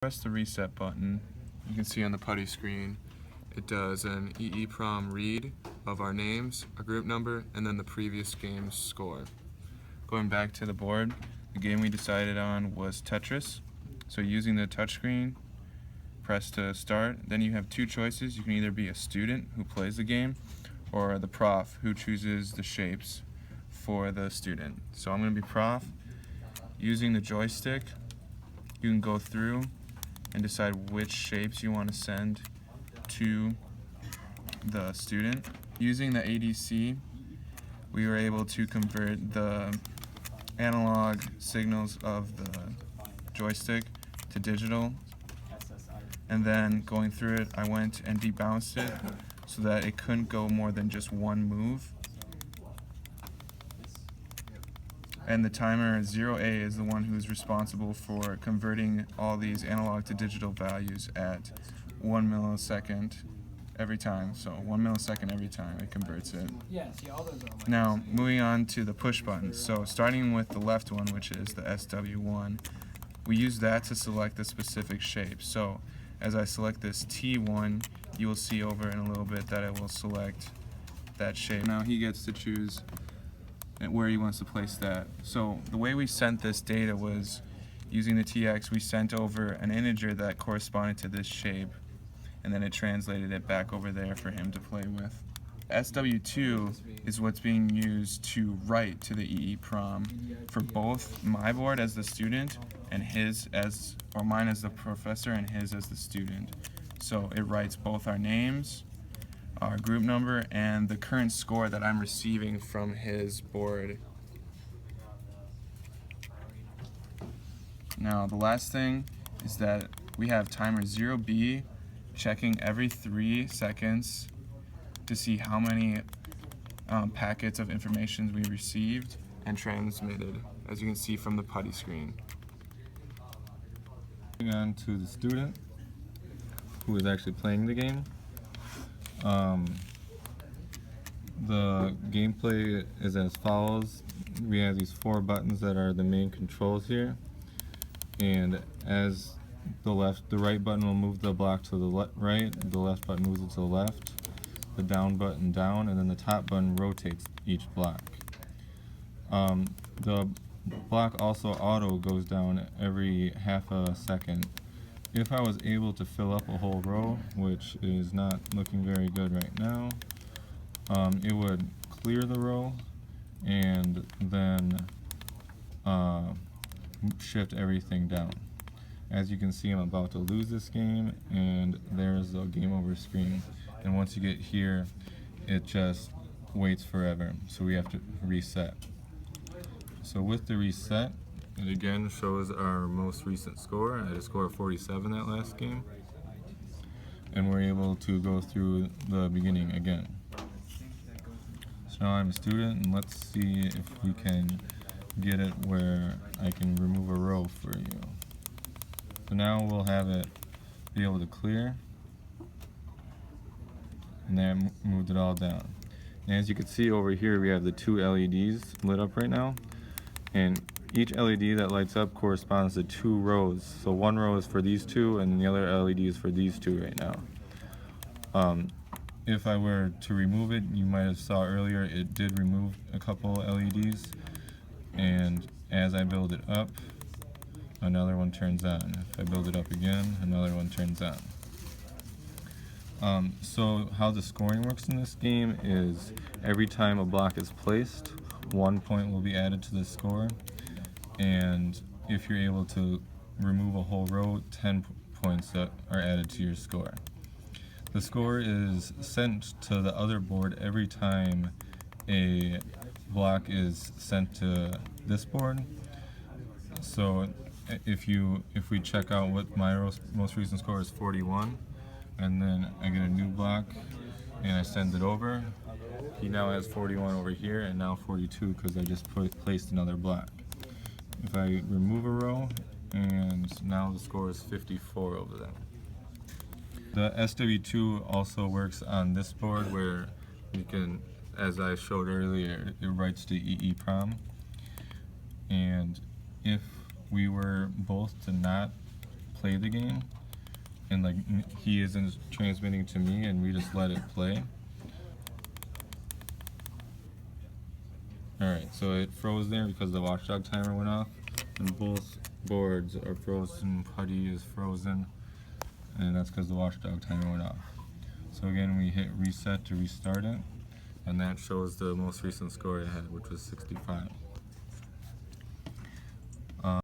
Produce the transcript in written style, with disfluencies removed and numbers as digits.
Press the reset button. You can see on the putty screen it does an EEPROM read of our names, our group number, and then the previous game's score. Going back to the board, the game we decided on was Tetris. So using the touchscreen, press to start. Then you have two choices. You can either be a student who plays the game or the prof who chooses the shapes for the student. So I'm going to be prof. Using the joystick, you can go through and decide which shapes you want to send to the student. Using the ADC, we were able to convert the analog signals of the joystick to digital, and then going through it, I went and debounced it so that it couldn't go more than just one move. And the timer 0A is the one who's responsible for converting all these analog to digital values at 1 millisecond every time. So 1 millisecond every time it converts it. Now, moving on to the push buttons. So starting with the left one, which is the SW1, we use that to select the specific shape. So as I select this T1, you will see over in a little bit that it will select that shape. Now he gets to choose where he wants to place that. So the way we sent this data was using the TX, we sent over an integer that corresponded to this shape, and then it translated it back over there for him to play with. SW2 is what's being used to write to the EEPROM for both my board as the student and his as, or mine as the professor and his as the student. So it writes both our names, our group number, and the current score that I'm receiving from his board. Now the last thing is that we have timer 0B checking every 3 seconds to see how many packets of information we received and transmitted, as you can see from the putty screen. Moving on to the student who is actually playing the game. The gameplay is as follows. We have these 4 buttons that are the main controls here, and as the right button will move the block to the right, the left button moves it to the left, the down button down, and then the top button rotates each block. The block also auto goes down every half a second. If I was able to fill up a whole row, which is not looking very good right now, it would clear the row and then shift everything down. As you can see, I'm about to lose this game, and there's the game over screen. And once you get here, it just waits forever, so we have to reset. So with the reset, it again shows our most recent score. I had a score of 47 that last game, and we're able to go through the beginning again. So now I'm a student, and let's see if we can get it where I can remove a row for you. So now we'll have it be able to clear, and then moved it all down. And as you can see over here, we have the 2 LEDs lit up right now, and each LED that lights up corresponds to 2 rows. So one row is for these 2, and the other LED is for these 2 right now. If I were to remove it, you might have saw earlier it did remove a couple LEDs, and as I build it up, another one turns on. If I build it up again, another one turns on. So how the scoring works in this game is every time a block is placed, 1 point will be added to the score, and if you're able to remove a whole row, 10 points are added to your score. The score is sent to the other board every time a block is sent to this board. So if we check out what my most recent score is 41, and then I get a new block and I send it over, he now has 41 over here and now 42 because I just placed another block. If I remove a row, and now the score is 54 over there. The SW2 also works on this board where you can, as I showed earlier, it writes to EEPROM, and if we were both to not play the game, and like he isn't transmitting to me, and we just let it play. Alright, so it froze there because the watchdog timer went off, and both boards are frozen. Putty is frozen, and that's because the watchdog timer went off. So again, we hit reset to restart it, and that shows the most recent score I had, which was 65.